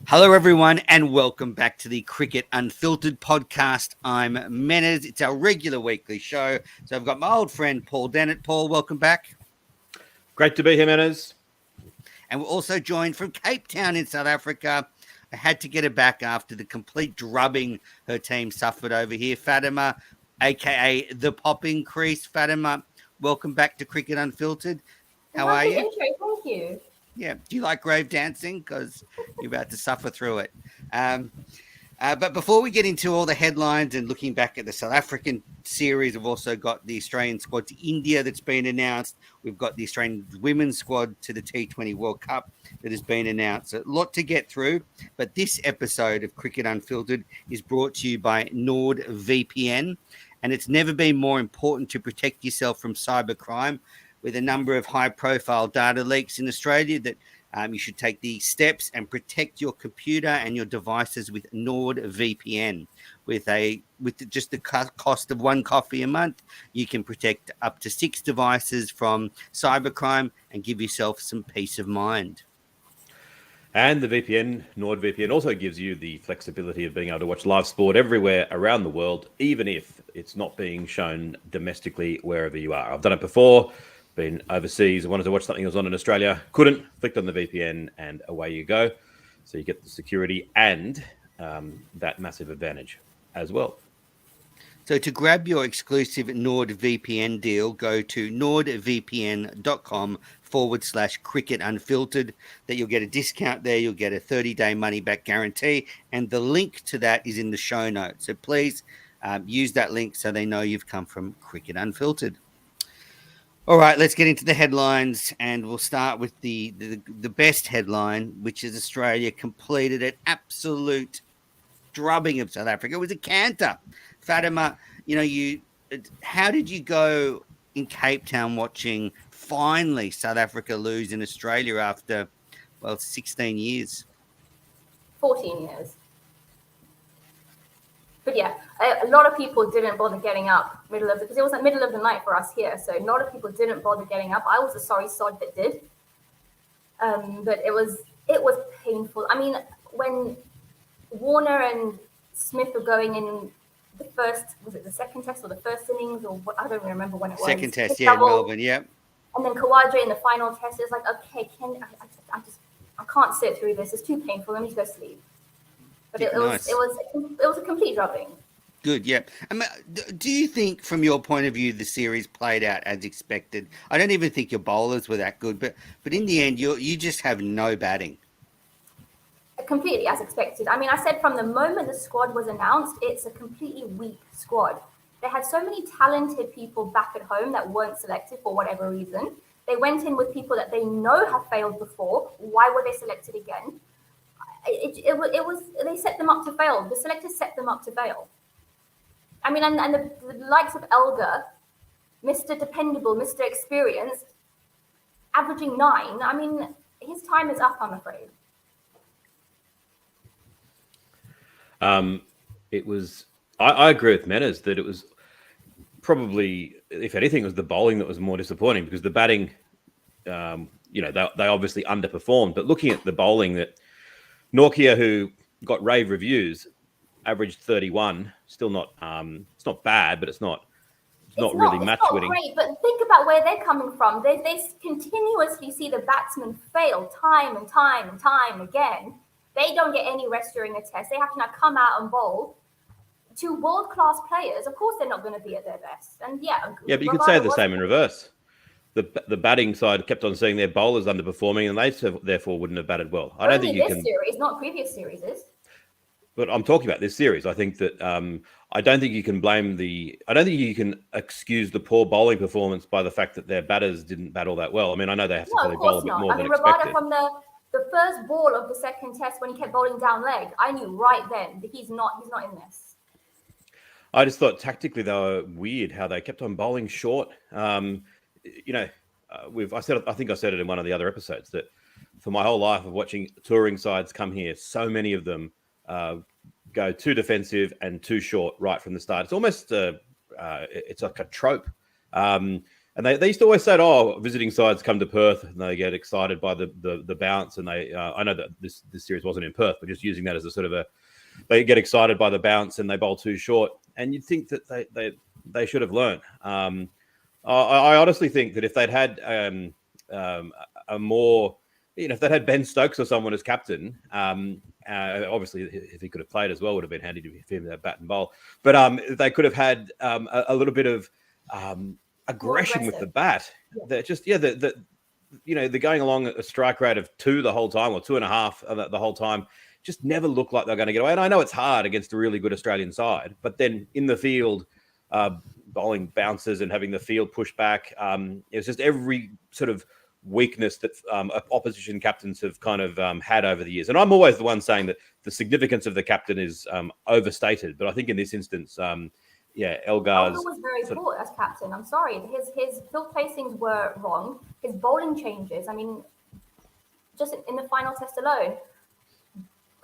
Hello, everyone, and welcome back to the Cricket Unfiltered podcast. I'm Menez. It's our regular weekly show. So I've got my old friend Paul Dennett. Paul, welcome back. Great to be here, Menez. And we're also joined from Capetown in South Africa. I had to get her back after the complete drubbing her team suffered over here. Fatima, a.k.a. the Popping Crease. Fatima, welcome back to Cricket Unfiltered. How are you? Intro. Thank you. Yeah. Do you like grave dancing? Because you're about to suffer through it. But before we get into all the headlines and looking back at the South African series, we've also got the Australian squad to India that's been announced. We've got the Australian women's squad to the T20 World Cup that has been announced. A lot to get through. But this episode of Cricket Unfiltered is brought to you by NordVPN. And it's never been more important to protect yourself from cybercrime. With a number of high-profile data leaks in Australia, that you should take the steps and protect your computer and your devices with NordVPN. With just the cost of one coffee a month, you can protect up to 6 devices from cybercrime and give yourself some peace of mind. And the VPN, NordVPN, also gives you the flexibility of being able to watch live sport everywhere around the world, even if it's not being shown domestically wherever you are. I've done it before. Been overseas, wanted to watch something that was on in Australia, couldn't, clicked on the VPN and away you go. So you get the security and that massive advantage as well. So to grab your exclusive NordVPN deal, go to nordvpn.com/cricket unfiltered. That you'll get a discount there. You'll get a 30-day money-back guarantee. And the link to that is in the show notes. So please use that link so they know you've come from Cricket Unfiltered. All right, let's get into the headlines, and we'll start with the best headline, which is Australia completed an absolute drubbing of South Africa. It was a canter. Fatima, how did you go in Cape Town watching finally South Africa lose in Australia after, 16 years? 14 years. But yeah, a lot of people didn't bother getting up because it was the middle of the night for us here. So a lot of people didn't bother getting up. I was a sorry sod that did. But it was painful. I mean, when Warner and Smith were going in the first, was it the second test or the first innings or what? I don't remember when it was. Second test, yeah, in Melbourne, yeah. And then Kawadre in the final test is like, okay, I can't sit through this. It's too painful. Let me go sleep. But it was a complete drubbing. Good, yeah. Do you think, from your point of view, the series played out as expected? I don't even think your bowlers were that good, but in the end, you just have no batting. Completely as expected. I mean, I said from the moment the squad was announced, it's a completely weak squad. They had so many talented people back at home that weren't selected for whatever reason. They went in with people that they know have failed before. Why were they selected again? They set them up to fail. The selectors set them up to fail. I mean, and the likes of Elgar, Mr. Dependable, Mr. Experienced, averaging 9. I mean, his time is up, I'm afraid. I agree with Menez that it was probably, if anything, it was the bowling that was more disappointing because the batting, they obviously underperformed. But looking at the bowling, that Nortje, who got rave reviews, averaged 31. Still not, it's not bad, but it's not really match winning. Great, but think about where they're coming from. They continuously see the batsmen fail time and time and time again. They don't get any rest during the test. They have to now come out and bowl to world-class players. Of course, they're not going to be at their best. And yeah, but you could say the same in reverse. The batting side kept on seeing their bowlers underperforming, and they therefore wouldn't have batted well. I don't think you can. Series, not previous series. But I'm talking about this series. I think that I don't think you can blame I don't think you can excuse the poor bowling performance by the fact that their batters didn't bat all that well. I mean, I know they have to probably bowl a bit more than expected. From the first ball of the second test when he kept bowling down leg, I knew right then that he's not in this. I just thought tactically they were weird how they kept on bowling short. I think I said it in one of the other episodes that for my whole life of watching touring sides come here, so many of them go too defensive and too short right from the start. It's almost it's like a trope. And And they used to always say, "Oh, visiting sides come to Perth and they get excited by the bounce." And I know that this series wasn't in Perth, but just using that as a sort of they get excited by the bounce and they bowl too short. And you'd think that they should have learned. I honestly think that if they'd had a more, if they'd had Ben Stokes or someone as captain, obviously if he could have played as well, would have been handy to him to bat and bowl. But they could have had a little bit of aggression with the bat. They're just they're going along at a strike rate of 2 the whole time, or 2.5 the whole time. Just never look like they're going to get away. And I know it's hard against a really good Australian side, but then in the field, bowling bounces and having the field push back, it's just every sort of weakness that opposition captains have kind of had over the years. And I'm always the one saying that the significance of the captain is overstated, but I think in this instance, Elgar's was very poor as captain. I'm sorry, his field placings were wrong. His bowling changes. I mean, just in the final test alone,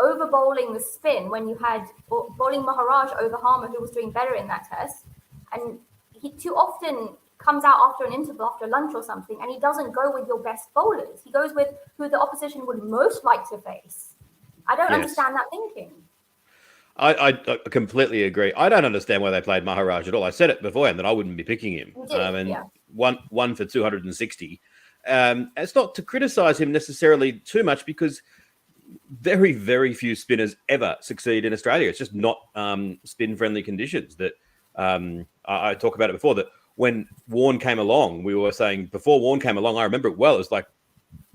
over bowling the spin when you had bowling Maharaj over Harmer, who was doing better in that test, and he too often comes out after an interval, after lunch or something, and he doesn't go with your best bowlers. He goes with who the opposition would most like to face. I don't understand that thinking. I completely agree. I don't understand why they played Maharaj at all. I said it beforehand that I wouldn't be picking him. One for 260. It's not to criticise him necessarily too much, because very, very few spinners ever succeed in Australia. It's just not spin-friendly conditions. That I talk about it before, that when Warne came along, we were saying before Warne came along, I remember it well, it's like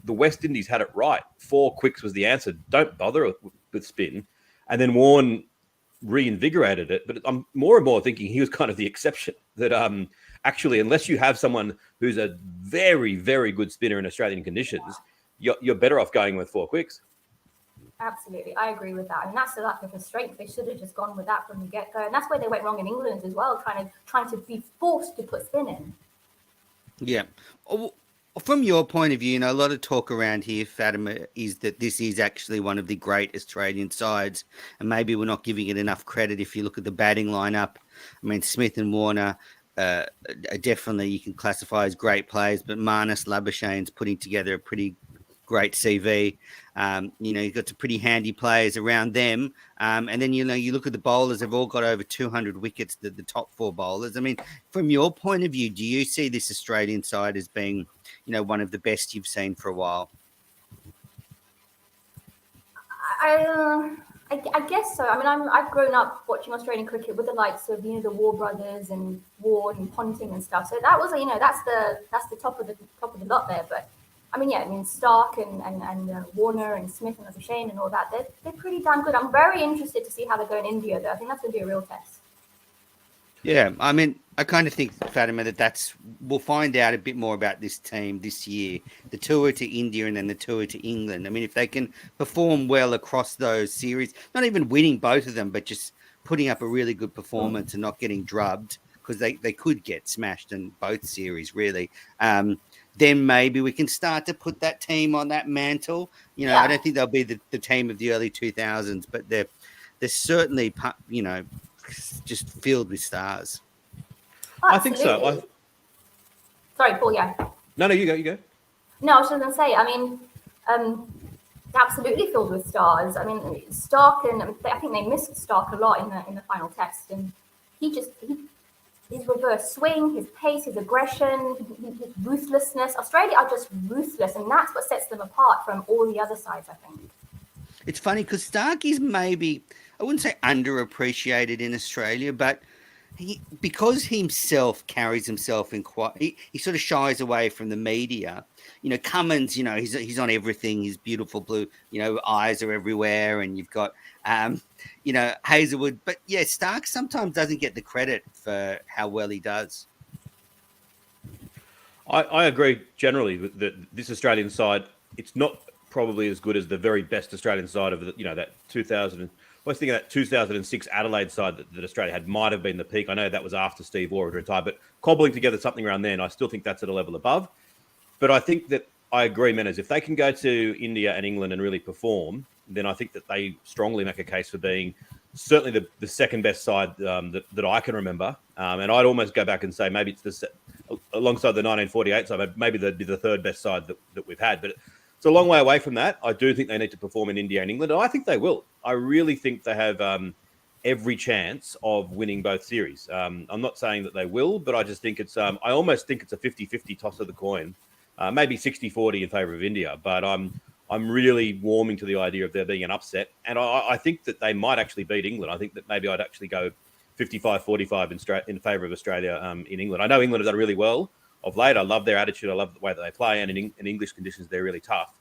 the West Indies had it right. 4 quicks was the answer. Don't bother with spin. And then Warne reinvigorated it. But I'm more and more thinking he was kind of the exception, that actually, unless you have someone who's a very, very good spinner in Australian conditions, you're better off going with 4 quicks. Absolutely, I agree with that, and that's the lack of a strength. They should have just gone with that from the get-go, and that's where they went wrong in England as well, trying to be forced to put spin in. Yeah, from your point of view, a lot of talk around here, Fatima, is that this is actually one of the great Australian sides, and maybe we're not giving it enough credit. If you look at the batting lineup, I mean, Smith and Warner definitely you can classify as great players, but Marnus Labuschagne's putting together a pretty great CV. You've got some pretty handy players around them. And then, you look at the bowlers, they've all got over 200 wickets, the top 4 bowlers. I mean, from your point of view, do you see this Australian side as being, one of the best you've seen for a while? I guess so. I mean, I've grown up watching Australian cricket with the likes of, the War brothers and Ward and Ponting and stuff. So that was, that's the top of the lot there. But Stark and Warner and Smith and Labuschagne and all that, they're pretty damn good. I'm very interested to see how they go in India, though. I think that's going to be a real test. Yeah, I mean, I kind of think, Fatima, we'll find out a bit more about this team this year. The tour to India and then the tour to England. I mean, if they can perform well across those series, not even winning both of them, but just putting up a really good performance and not getting drubbed, because they could get smashed in both series, really. Then maybe we can start to put that team on that mantle. I don't think they'll be the team of the early 2000s, but they're certainly, just filled with stars. Oh, I think so. Sorry, Paul, yeah. No, you go. No, I was just going to say, I mean, absolutely filled with stars. I mean, Stark, and I think they missed Stark a lot in the final test, and his reverse swing, his pace, his aggression, his ruthlessness. Australia are just ruthless, and that's what sets them apart from all the other sides, I think. It's funny because Stark is maybe, I wouldn't say underappreciated in Australia, but because himself carries himself in he sort of shies away from the media. Cummins, he's on everything. His beautiful blue, eyes are everywhere, and you've got, Hazelwood. But yeah, Stark sometimes doesn't get the credit for how well he does. I agree generally that this Australian side, it's not probably as good as the very best Australian side of that 2000. I was thinking that 2006 Adelaide side that Australia had might have been the peak. I know that was after Steve Waugh had retired, but cobbling together something around then, I still think that's at a level above. But I think that I agree, Menas, if they can go to India and England and really perform, then I think that they strongly make a case for being certainly the second best side that I can remember. And I'd almost go back and say maybe it's a alongside the 1948 side. Maybe they'd be the third best side that we've had. But it's a long way away from that. I do think they need to perform in India and England. And I think they will. I really think they have every chance of winning both series. I'm not saying that they will, but I just think it's I almost think it's a 50-50 toss of the coin. Maybe 60-40 in favour of India. But I'm really warming to the idea of there being an upset. And I think that they might actually beat England. I think that maybe I'd actually go 55-45 in favour of Australia in England. I know England have done really well of late. I love their attitude. I love the way that they play. And in English conditions, they're really tough.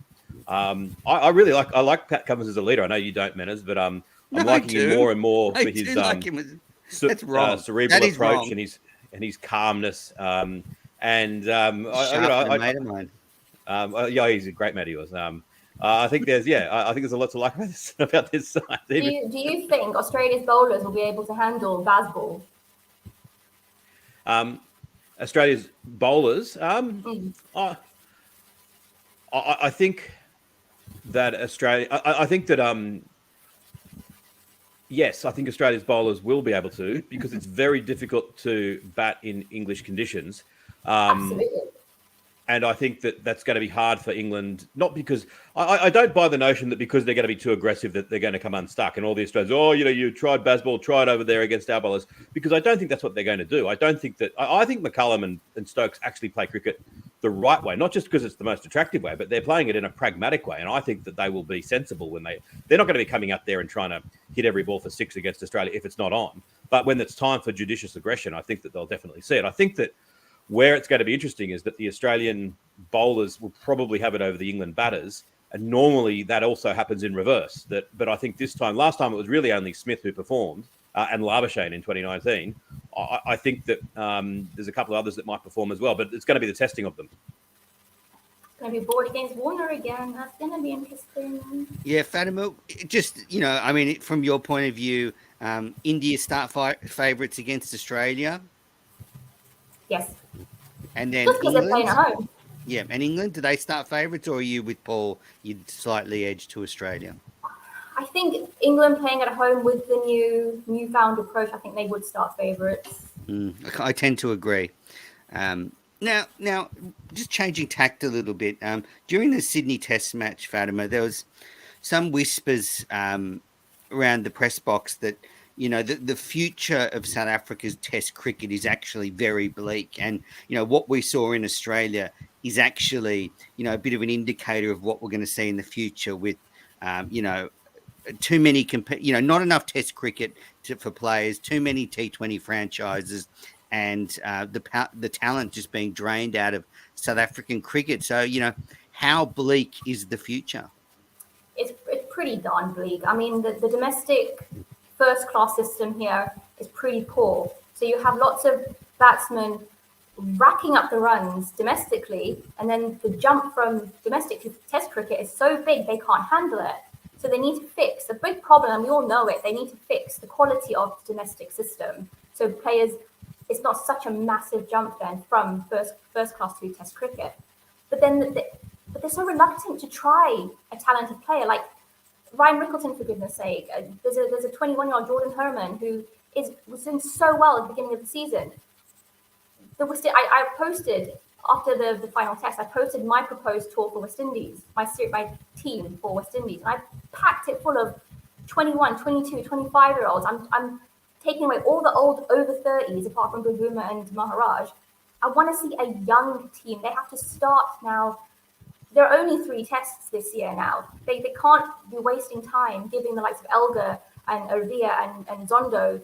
I really like Pat Cummins as a leader. I know you don't, Manners, but I'm liking him more and more for his that's wrong. Cerebral approach wrong. and his calmness. Mate of mine. Yeah, he's a great mate. He was. I think there's a lot to like about this side. Do you think Australia's bowlers will be able to handle Bazball? Australia's bowlers. I think that Australia. I think that yes, I think Australia's bowlers will be able to, because it's very difficult to bat in English conditions. Absolutely. And I think that that's going to be hard for England, not because I don't buy the notion that because they're going to be too aggressive that they're going to come unstuck. And all the Australians, you tried Bazball, tried over there against our bowlers, because I don't think that's what they're going to do. I don't think that. I think McCullum and Stokes actually play cricket the right way, not just because it's the most attractive way, but they're playing it in a pragmatic way. And I think that they will be sensible when they're not going to be coming out there and trying to hit every ball for six against Australia if it's not on. But when it's time for judicious aggression, I think that they'll definitely see it. I think that where it's going to be interesting is that the Australian bowlers will probably have it over the England batters. And normally that also happens in reverse. But I think last time it was really only Smith who performed and Labuschagne in 2019. I think that there's a couple of others that might perform as well, but it's going to be the testing of them. It's going to be Boyd against Warner again. That's going to be interesting. Yeah, Fatima, just, from your point of view, India start favourites against Australia. Yes. And then just because they're playing at home. Yeah, and England, do they start favourites, or are you with Paul? You'd slightly edge to Australia. I think England playing at home with the newfound approach, I think they would start favourites. I tend to agree. Now, just changing tact a little bit. During the Sydney Test match, Fatima, there was some whispers around the press box that the future of South Africa's Test cricket is actually very bleak. And, what we saw in Australia is actually, a bit of an indicator of what we're going to see in the future with, too many, not enough Test cricket for players, too many T20 franchises, and the talent just being drained out of South African cricket. So, how bleak is the future? It's pretty darn bleak. I mean, the domestic first-class system here is pretty poor. So you have lots of batsmen racking up the runs domestically, and then the jump from domestic to Test cricket is so big they can't handle it. So they need to fix the big problem, and we all know it. They need to fix the quality of the domestic system. So players, it's not such a massive jump then from first class to Test cricket. But then they're so reluctant to try a talented player like Ryan Rickleton, for goodness sake. There's a 21-year-old Jordan Herman who was doing so well at the beginning of the season. I posted after the final test. I posted my proposed tour for West Indies, my team for West Indies, and I packed it full of 21, 22, 25-year-olds. I'm taking away all the old over 30s, apart from Bubuma and Maharaj. I want to see a young team. They have to start now. There are only 3 tests this year now. They can't be wasting time giving the likes of Elgar and Ovia and Zondo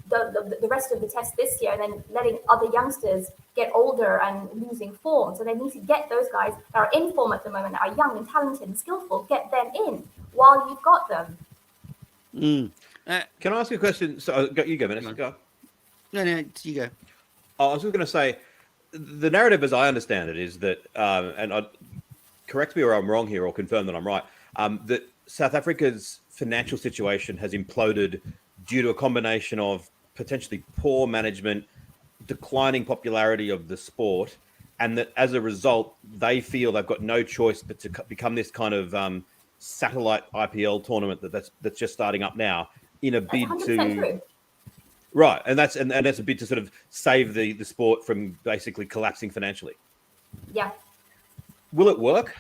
the rest of the test this year, and then letting other youngsters get older and losing form. So they need to get those guys that are in form at the moment, that are young and talented and skillful, get them in while you've got them. Can I ask you a question? So you go, Vanessa. Go. No, you go. I was just going to say, the narrative, as I understand it, is that, correct me or I'm wrong here, or confirm that I'm right, that South Africa's financial situation has imploded due to a combination of potentially poor management, declining popularity of the sport, and that as a result, they feel they've got no choice but to become this kind of satellite IPL tournament that's just starting up now in a bid to. True. Right, and that's a bit to sort of save the sport from basically collapsing financially. Yeah. Will it work?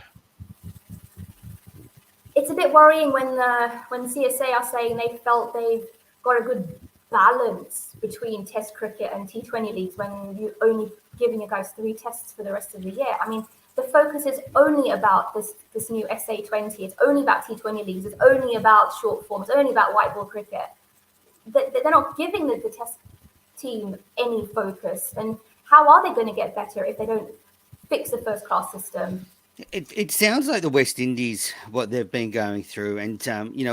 It's a bit worrying when CSA are saying they felt they've got a good balance between Test cricket and T20 leagues when you're only giving you guys 3 tests for the rest of the year. I mean, the focus is only about this new SA20. It's only about T20 leagues. It's only about short form. It's only about white ball cricket. They're not giving the Test team any focus. And how are they going to get better if they don't fix the first class system? It sounds like the West Indies, what they've been going through, and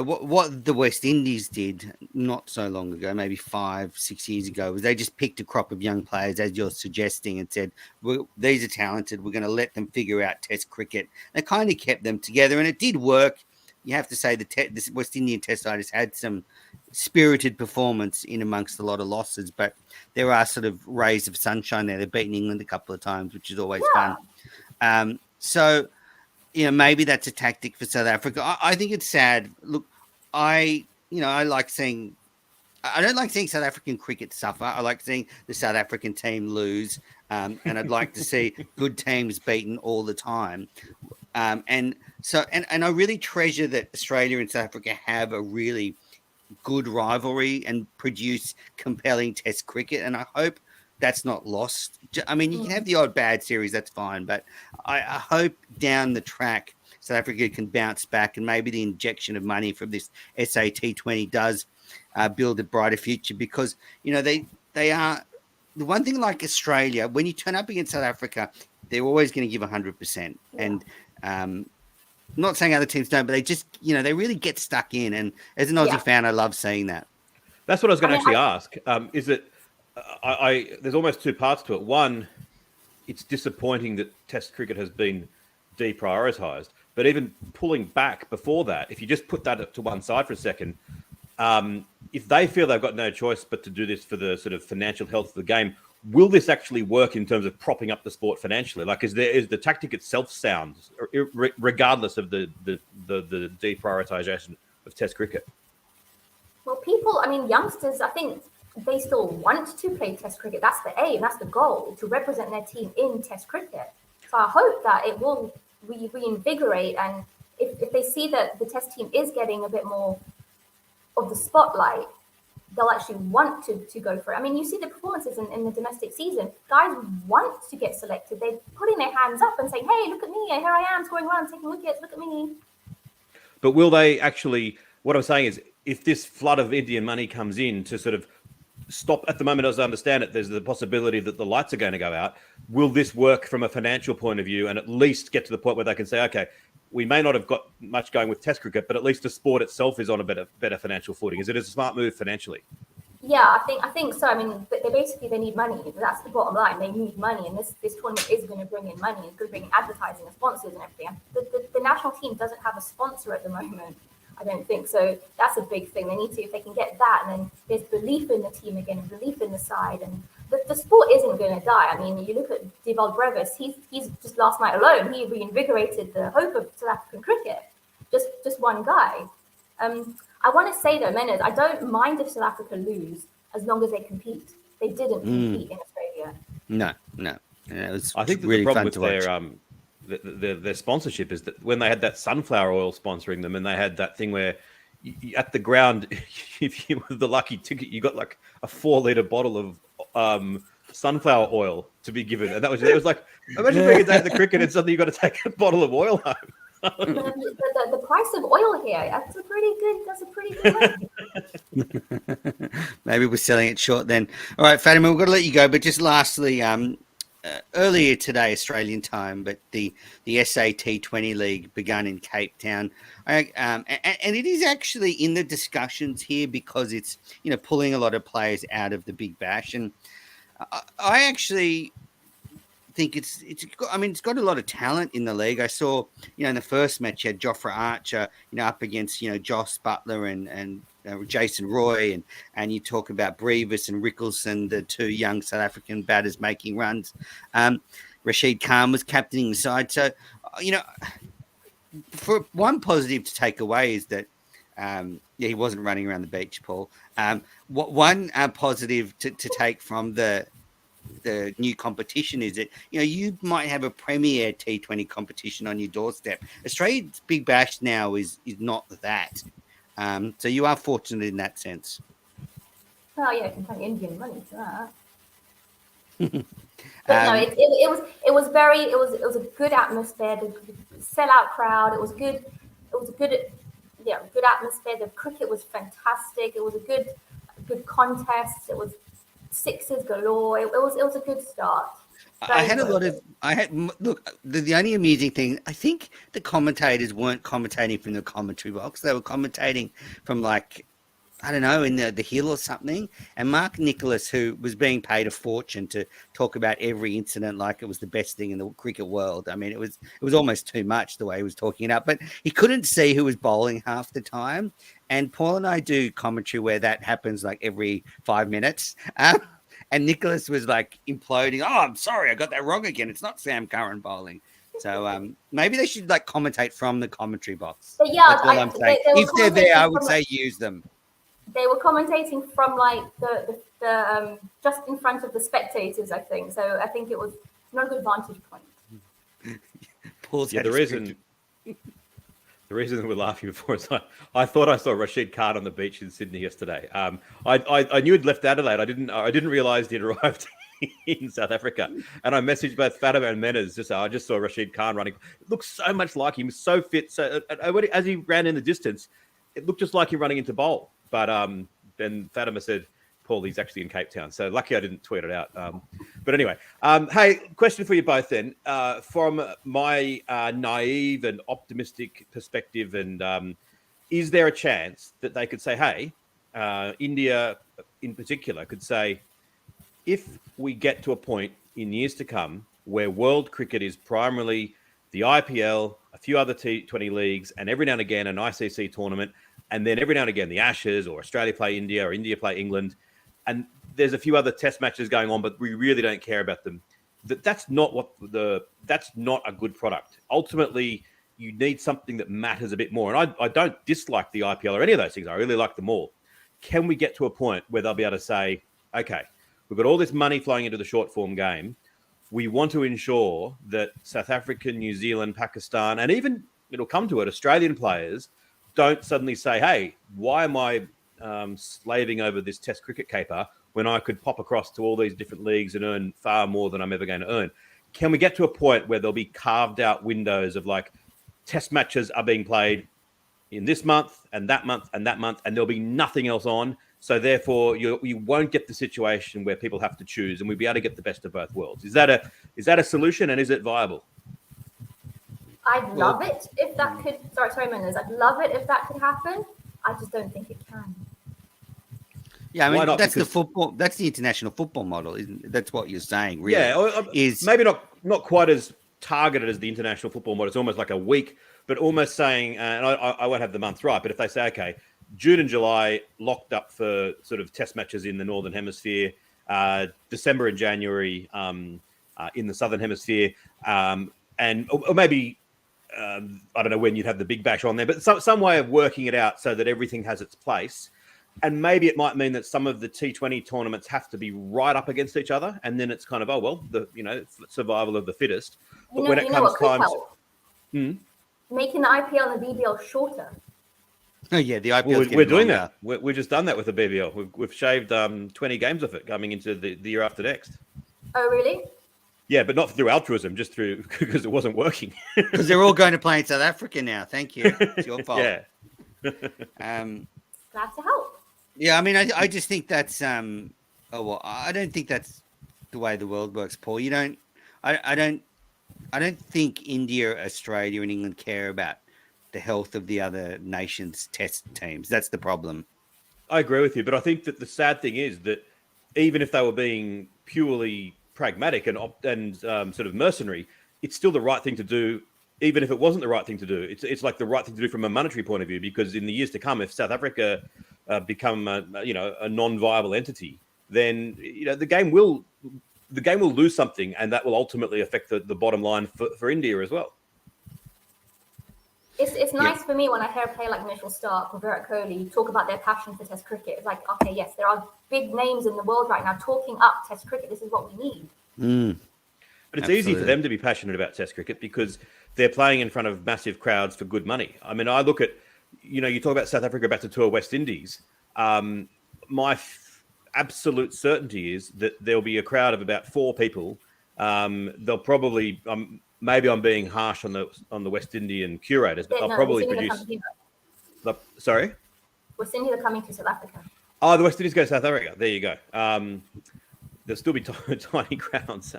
what the West Indies did not so long ago, maybe 5-6 years ago, was they just picked a crop of young players, as you're suggesting, and said, these are talented, we're going to let them figure out Test cricket. They kind of kept them together, and it did work. You have to say the West Indian Test side has had some spirited performance in amongst a lot of losses, but there are sort of rays of sunshine there. They've beaten England a couple of times, which is always fun. So, maybe that's a tactic for South Africa. I think it's sad. Look, I like seeing. I don't like seeing South African cricket suffer. I like seeing the South African team lose, and I'd like to see good teams beaten all the time. And I really treasure that Australia and South Africa have a really good rivalry and produce compelling Test cricket. And I hope that's not lost. I mean, you can have the odd bad series, that's fine, but I hope down the track South Africa can bounce back, and maybe the injection of money from this SAT20 does build a brighter future, because they are the one thing. Like Australia, when you turn up against South Africa, they're always going to give 100%, and not saying other teams don't, but they just they really get stuck in. And as an Aussie fan, I love seeing that. That's what I was going to actually ask. Is it? There's almost 2 parts to it. One, it's disappointing that Test cricket has been deprioritised. But even pulling back before that, if you just put that to one side for a second, if they feel they've got no choice but to do this for the sort of financial health of the game, will this actually work in terms of propping up the sport financially? Like, is the tactic itself sound, regardless of the deprioritisation of Test cricket? Well, youngsters, I think they still want to play Test cricket. That's the aim, that's the goal, to represent their team in Test cricket. So I hope that it will reinvigorate, and if they see that the Test team is getting a bit more of the spotlight, they'll actually want to go for it. I mean, you see the performances in the domestic season. Guys want to get selected. They're putting their hands up and saying, hey, look at me, here I am scoring runs, taking wickets, look at me. But will they actually, what I'm saying is, if this flood of Indian money comes in to sort of stop, at the moment, as I understand it, there's the possibility that the lights are going to go out. Will this work from a financial point of view, and at least get to the point where they can say, okay, we may not have got much going with Test cricket, but at least the sport itself is on a better financial footing? Is it a smart move financially? Yeah, I think so. I mean, they need money. That's the bottom line. They need money, and this tournament is going to bring in money. It's going to bring in advertising and sponsors and everything. The national team doesn't have a sponsor at the moment, I don't think. So that's a big thing. They need to, if they can get that, and then there's belief in the team again, belief in the side, and the sport isn't going to die. I mean, you look at Deval Brevis, he's just last night alone, he reinvigorated the hope of South African cricket. Just one guy. I want to say though, Menez, I don't mind if South Africa lose as long as they compete. They didn't compete in Australia. No. I think really the problem fun with their sponsorship is that when they had that sunflower oil sponsoring them, and they had that thing where at the ground, if you were the lucky ticket, you got like a 4-litre bottle of sunflower oil to be given, and it was like, imagine being a day at the cricket and suddenly you got to take a bottle of oil home. The price of oil here, that's a pretty good one. Maybe we're selling it short then. All right, Fatima, we've got to let you go, but just lastly, earlier today, Australian time, but the SAT20 League begun in Capetown, and it is actually in the discussions here because it's pulling a lot of players out of the Big Bash, and I actually think it's got a lot of talent in the league. I saw in the first match you had Jofra Archer up against Joss Butler and Jason Roy, and you talk about Brevis and Rickelson, the 2 young South African batters making runs. Rashid Khan was captaining the side. So, for one positive to take away is that Yeah, he wasn't running around the beach, Paul. What one positive to take from the new competition is that you might have a premier T20 competition on your doorstep. Australia's Big Bash now is not that. So you are fortunate in that sense. Oh yeah, can pay Indian money for that. But no, it was a good atmosphere. The sellout crowd. It was good. It was a good, yeah, good atmosphere. The cricket was fantastic. It was a good contest. It was sixes galore. It was a good start. I had a lot of. Look. The only amusing thing, I think the commentators weren't commentating from the commentary box. They were commentating from I don't know, in the hill or something. And Mark Nicholas, who was being paid a fortune to talk about every incident like it was the best thing in the cricket world. I mean, it was almost too much the way he was talking it up. But he couldn't see who was bowling half the time. And Paul and I do commentary where that happens every 5 minutes. And Nicholas was imploding. Oh, I'm sorry, I got that wrong again. It's not Sam Curran bowling. So maybe they should commentate from the commentary box. But yeah, that's all I'm saying. If they're there, I would say use them. They were commentating from the just in front of the spectators, I think. So I think it was not a good vantage point. Paul's the reason that we're laughing before is I thought I saw Rashid Khan on the beach in Sydney yesterday. I knew he'd left Adelaide. I didn't realise he'd arrived in South Africa. And I messaged both Fatima and Menas. I just saw Rashid Khan running. It looked so much like him, so fit. So as he ran in the distance, it looked just like him running into bowl. But then Fatima said, Paul, he's actually in Capetown. So lucky I didn't tweet it out. But anyway, hey, question for you both then. From my naive and optimistic perspective, and is there a chance that they could say, hey, India in particular could say, if we get to a point in years to come where world cricket is primarily the IPL, a few other T20 leagues, and every now and again an ICC tournament, and then every now and again the Ashes or Australia play India or India play England, and there's a few other test matches going on, but we really don't care about them. That's not a good product. Ultimately, you need something that matters a bit more. And I don't dislike the IPL or any of those things. I really like them all. Can we get to a point where they'll be able to say, okay, we've got all this money flowing into the short form game. We want to ensure that South Africa, New Zealand, Pakistan, and even it'll come to it, Australian players don't suddenly say, hey, why am I slaving over this test cricket caper when I could pop across to all these different leagues and earn far more than I'm ever going to earn? Can we get to a point where there'll be carved out windows of test matches are being played in this month and that month and that month, and there'll be nothing else on. So therefore you won't get the situation where people have to choose, and we'll be able to get the best of both worlds. Is that a solution, and is it viable? I'd love it if that could. Sorry, Menas. I'd love it if that could happen. I just don't think it can. Yeah, I mean that's the football. That's the international football model. That's what you're saying, really? Yeah, is maybe not quite as targeted as the international football model. It's almost like a week, but almost saying, and I won't have the months right, but if they say, okay, June and July locked up for sort of test matches in the Northern Hemisphere, December and January in the Southern Hemisphere, and or maybe. I don't know when you'd have the Big Bash on there, but some way of working it out so that everything has its place. And maybe it might mean that some of the T20 tournaments have to be right up against each other, and then it's kind of survival of the fittest. But when it comes time to making the IPL and the BBL shorter. Oh yeah, the IPL. We're doing that. We've just done that with the BBL. We've shaved 20 games of it coming into the year after next. Oh really? Yeah, but not through altruism, just through because it wasn't working. Because they're all going to play in South Africa now. Thank you. It's your fault. Yeah. Glad to help. Yeah, I mean, I just think that's I don't think that's the way the world works, Paul. I don't think India, Australia, and England care about the health of the other nations' test teams. That's the problem. I agree with you, but I think that the sad thing is that even if they were being purely pragmatic and sort of mercenary, it's still the right thing to do, even if it wasn't the right thing to do. It's like the right thing to do from a monetary point of view, because in the years to come, if South Africa become a non-viable entity, then the game will lose something, and that will ultimately affect the bottom line for India as well. It's nice for me when I hear a player like Mitchell Starc or Virat Kohli talk about their passion for Test cricket. It's like, okay, yes, there are big names in the world right now talking up Test cricket. This is what we need. But it's Absolutely. easy for them to be passionate about Test cricket because they're playing in front of massive crowds for good money. I mean, I look at, you talk about South Africa about to tour West Indies. My absolute certainty is that there'll be a crowd of about 4 people. They'll probably, maybe I'm being harsh on the West Indian curators, but they'll probably produce. Sorry? West Indies are coming to South Africa. Oh, the West Indies go to South Africa. There you go. There'll still be tiny crowds.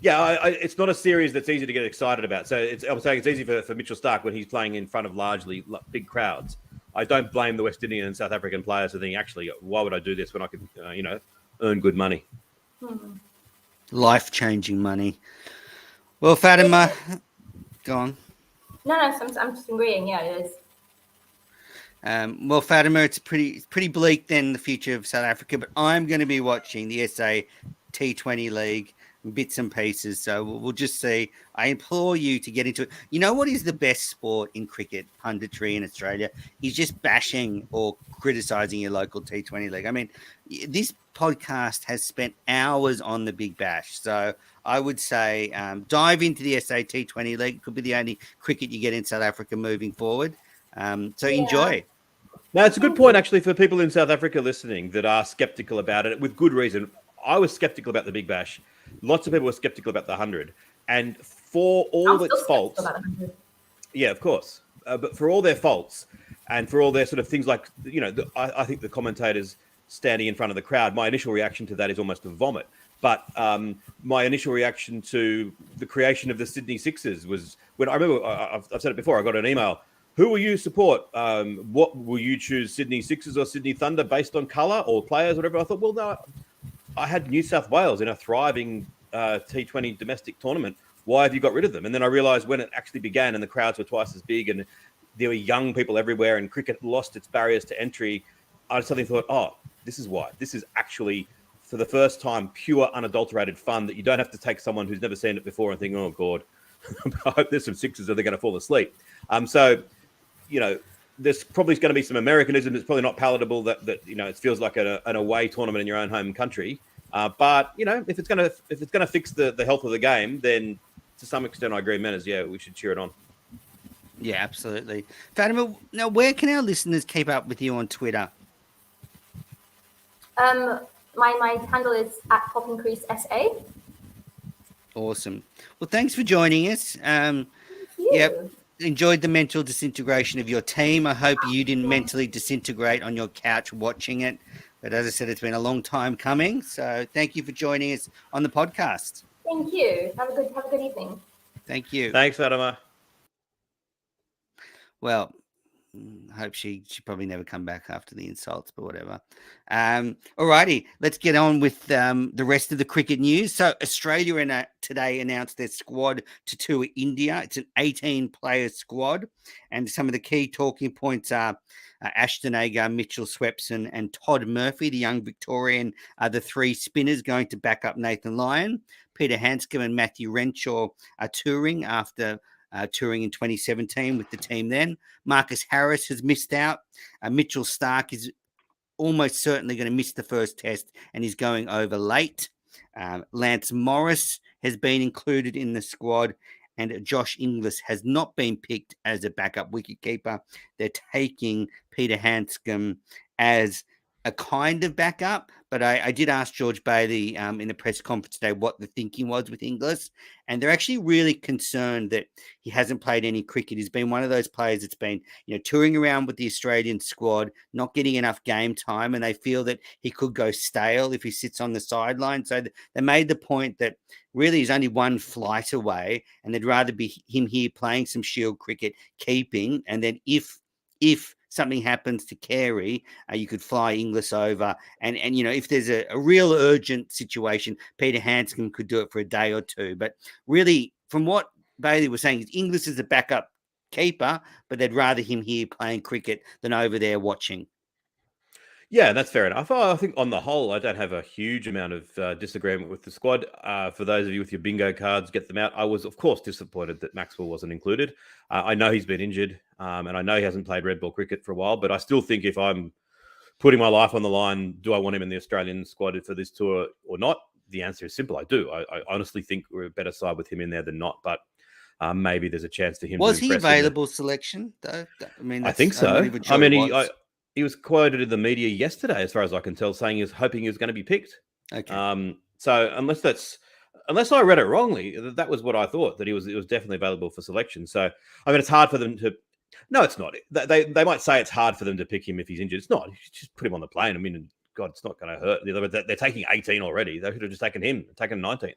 It's not a series that's easy to get excited about. So I'm saying it's easy for Mitchell Starc when he's playing in front of largely big crowds. I don't blame the West Indian and South African players for thinking, actually, why would I do this when I could, earn good money? Life-changing money. Well, Fatima, go on. No, I'm just agreeing. Yeah, it is. Well, Fatima, it's pretty bleak then, the future of South Africa, but I'm going to be watching the SA T20 League, bits and pieces, so we'll just see. I implore you to get into it. You know what is the best sport in cricket, punditry in Australia? Is just bashing or criticising your local T20 League. I mean, this podcast has spent hours on the Big Bash, so I would say dive into the SA T20 League. It could be the only cricket you get in South Africa moving forward. Enjoy. No, it's a good point, actually, for people in South Africa listening that are skeptical about it, with good reason. I was skeptical about the Big Bash. Lots of people were skeptical about the 100. And for all its faults... Yeah, of course. But for all their faults and for all their sort of things like, I think the commentators standing in front of the crowd, my initial reaction to that is almost to vomit. But my initial reaction to the creation of the Sydney Sixers was when I remember, I've said it before, I got an email. Who will you support? What will you choose, Sydney Sixers or Sydney Thunder, based on colour or players, or whatever? I thought, well, no, I had New South Wales in a thriving T20 domestic tournament. Why have you got rid of them? And then I realised when it actually began and the crowds were twice as big and there were young people everywhere and cricket lost its barriers to entry, I suddenly thought, oh, this is why. This is actually, for the first time, pure, unadulterated fun that you don't have to take someone who's never seen it before and think, oh, God, I hope there's some Sixers or they're going to fall asleep. There's probably going to be some Americanism that's probably not palatable that it feels like an away tournament in your own home country. But if it's going to fix the health of the game, then to some extent I agree, Menas, we should cheer it on. Yeah, absolutely. Fatima, now where can our listeners keep up with you on Twitter? My handle is @PoppingCreaseSA. Awesome. Well, thanks for joining us. Enjoyed the mental disintegration of your team. I hope you didn't mentally disintegrate on your couch watching it. But as I said, it's been a long time coming. So thank you for joining us on the podcast. Thank you. Have a good evening. Thank you. Thanks, Fatima. Well, I hope she probably never come back after the insults, but whatever. Alrighty, let's get on with the rest of the cricket news. So Australia today announced their squad to tour India. It's an 18-player squad, and some of the key talking points are Ashton Agar, Mitchell Swepson, and Todd Murphy, the young Victorian, are the 3 spinners going to back up Nathan Lyon. Peter Handscomb and Matthew Renshaw are touring after touring in 2017 with the team then. Marcus Harris has missed out. Mitchell Starc is almost certainly going to miss the first test and is going over late. Lance Morris has been included in the squad, and Josh Inglis has not been picked as a backup wicketkeeper. They're taking Peter Handscomb as a kind of backup, but I did ask George Bailey in the press conference today what the thinking was with Inglis, and they're actually really concerned that he hasn't played any cricket. He's been one of those players that's been, touring around with the Australian squad, not getting enough game time, and they feel that he could go stale if he sits on the sideline. So they made the point that really he's only one flight away, and they'd rather be him here playing some Shield cricket, keeping, and then if something happens to Carey, you could fly Inglis over. And if there's a real urgent situation, Peter Handscomb could do it for a day or two. But really, from what Bailey was saying, Inglis is a backup keeper, but they'd rather him here playing cricket than over there watching. Yeah, that's fair enough. I think on the whole, I don't have a huge amount of disagreement with the squad. For those of you with your bingo cards, get them out. I was, of course, disappointed that Maxwell wasn't included. I know he's been injured, and I know he hasn't played red ball cricket for a while, but I still think if I'm putting my life on the line, do I want him in the Australian squad for this tour or not? The answer is simple. I do. I honestly think we're a better side with him in there than not, but maybe there's a chance for him to Was he impress in the- available selection though? I mean, I think I'm not so. even I sure mean, he was. he was quoted in the media yesterday, as far as I can tell, saying he was hoping he was going to be picked. Okay. So unless I read it wrongly, that was what I thought, that it was definitely available for selection. So I mean, it's hard for them to. No, it's not. They might say it's hard for them to pick him if he's injured. It's not. You just put him on the plane. I mean, God, it's not going to hurt. They're taking 18 already. They should have just taken him, taken 19th.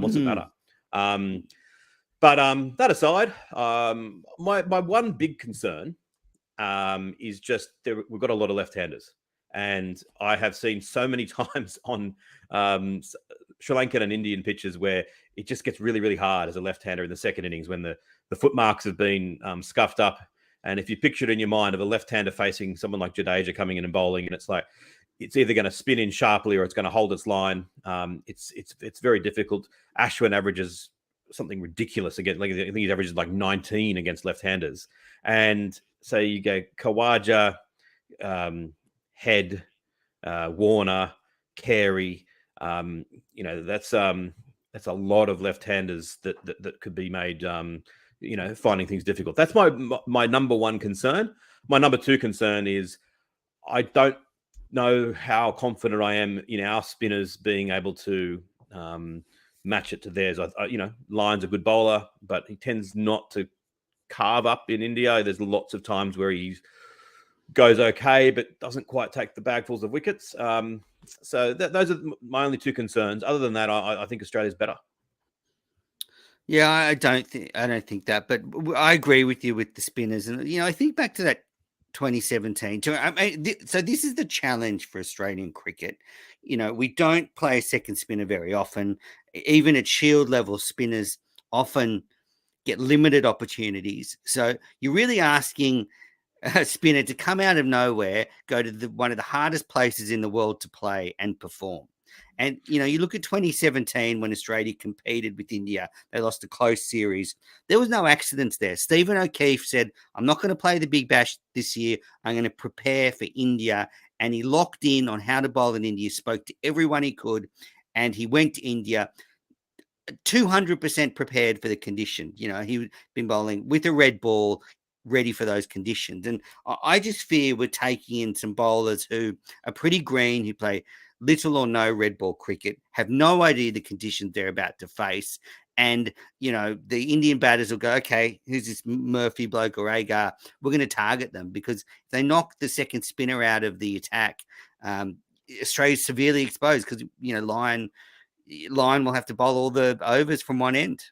What's it matter? But that aside, my one big concern is just we've got a lot of left-handers, and I have seen so many times on Sri Lankan and Indian pitches where it just gets really, really hard as a left-hander in the second innings when the foot marks have been scuffed up. And if you picture it in your mind of a left-hander facing someone like Jadeja coming in and bowling, and it's like it's either going to spin in sharply or it's going to hold its line. It's very difficult. Ashwin averages something ridiculous against, like I think he averages like 19 against left-handers. And so you go Khawaja, Head, Warner, Carey. That's a lot of left-handers that could be made. Finding things difficult. That's my number one concern. My number two concern is I don't know how confident I am in our spinners being able to match it to theirs. Lyon's a good bowler, but he tends not to carve up in India. There's lots of times where he goes okay, but doesn't quite take the bagfuls of wickets. So those are my only two concerns. Other than that, I think Australia's better. Yeah, I don't think that, but I agree with you with the spinners, and I think back to that 2017. So this is the challenge for Australian cricket. We don't play a second spinner very often. Even at Shield level, spinners often get limited opportunities. So you're really asking a spinner to come out of nowhere, go to one of the hardest places in the world to play and perform. And, you look at 2017 when Australia competed with India, they lost a close series. There was no accidents there. Stephen O'Keefe said, I'm not going to play the Big Bash this year. I'm going to prepare for India. And he locked in on how to bowl in India, spoke to everyone he could, and he went to India 200% prepared for the condition. He'd been bowling with a red ball, ready for those conditions. And I just fear we're taking in some bowlers who are pretty green, who play little or no red ball cricket, have no idea the conditions they're about to face. And, the Indian batters will go, okay, who's this Murphy bloke or Agar? We're going to target them, because if they knock the second spinner out of the attack, Australia's severely exposed, because, Lyon will have to bowl all the overs from one end.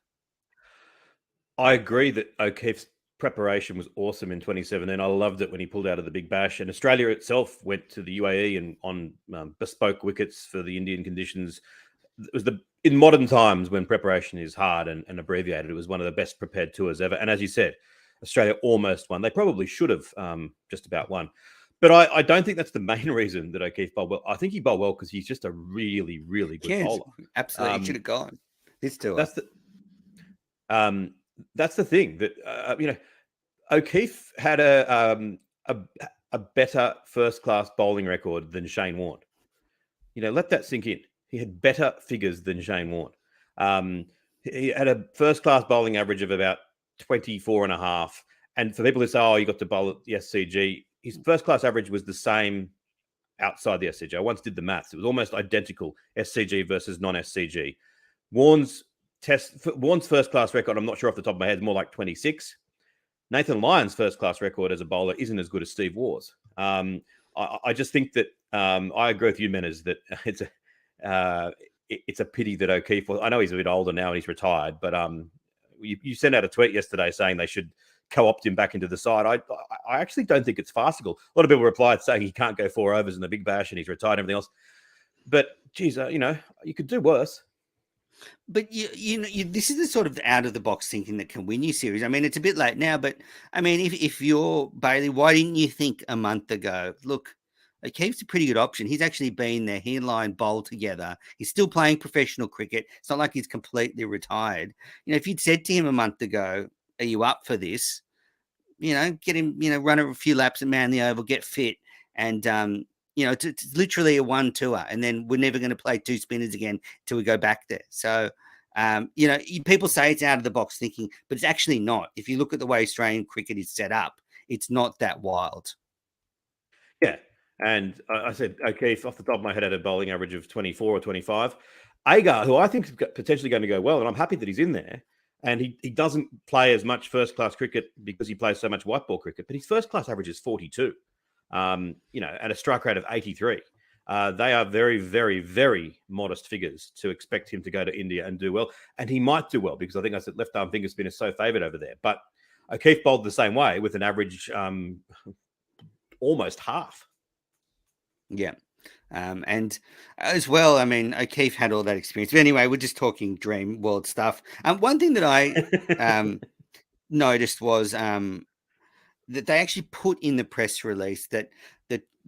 I agree that O'Keefe's preparation was awesome in 2017. I loved it when he pulled out of the Big Bash, and Australia itself went to the UAE and on bespoke wickets for the Indian conditions. It was in modern times when preparation is hard and abbreviated. It was one of the best prepared tours ever. And as you said, Australia almost won. They probably should have just about won. But I don't think that's the main reason that O'Keefe bowled well. I think he bowled well because he's just a really, really good bowler. Absolutely, he should have gone this tour. That's the thing that O'Keefe had a better first-class bowling record than Shane Warne. Let that sink in. He had better figures than Shane Warne. He had a first-class bowling average of about 24 and a half. And for people who say, you got to bowl at the SCG, his first-class average was the same outside the SCG. I once did the maths. It was almost identical, SCG versus non-SCG. Warne's first-class record, I'm not sure off the top of my head, more like 26. Nathan Lyon's first-class record as a bowler isn't as good as Steve Waugh's. I just think that I agree with you, Menners, that it's a pity that O'Keefe. I know he's a bit older now and he's retired, but you sent out a tweet yesterday saying they should co-opt him back into the side. I actually don't think it's farcical. A lot of people replied saying he can't go 4 overs in the Big Bash and he's retired and everything else. But geez, you could do worse. But this is the sort of out of the box thinking that can win you series. I mean, it's a bit late now, but I mean, if you're Bailey, why didn't you think a month ago? Look, O'Keefe's a pretty good option. He's actually been there. He and Lyon bowl together. He's still playing professional cricket. It's not like he's completely retired. If you'd said to him a month ago, "Are you up for this?" Get him, run a few laps and man the oval, get fit, and it's literally a one tour, and then we're never going to play two spinners again till we go back there. So, people say it's out of the box thinking, but it's actually not. If you look at the way Australian cricket is set up, it's not that wild. Yeah. And I said, O'Keefe, off the top of my head, had a bowling average of 24 or 25. Agar, who I think is potentially going to go well, and I'm happy that he's in there, and he doesn't play as much first-class cricket because he plays so much white ball cricket, but his first-class average is 42, at a strike rate of 83. They are very, very, very modest figures to expect him to go to India and do well. And he might do well because I think I said left-arm finger spin is so favoured over there. But O'Keefe bowled the same way with an average almost half. Yeah. And as well, I mean, O'Keefe had all that experience. But anyway, we're just talking dream world stuff. One thing that I noticed was that they actually put in the press release that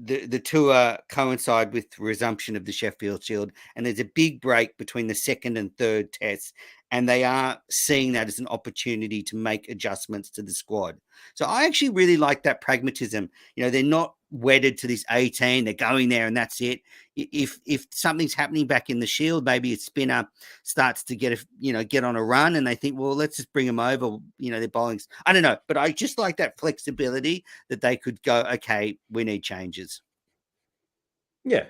the tour coincide with resumption of the Sheffield Shield, and there's a big break between the second and third tests, and they are seeing that as an opportunity to make adjustments to the squad. So I actually really like that pragmatism. They're not wedded to this 18. They're going there and that's it. If something's happening back in the Shield, maybe a spinner starts to get on a run, and they think, well, let's just bring them over. Their bowling's, I don't know, but I just like that flexibility that they could go, okay, we need changes. Yeah.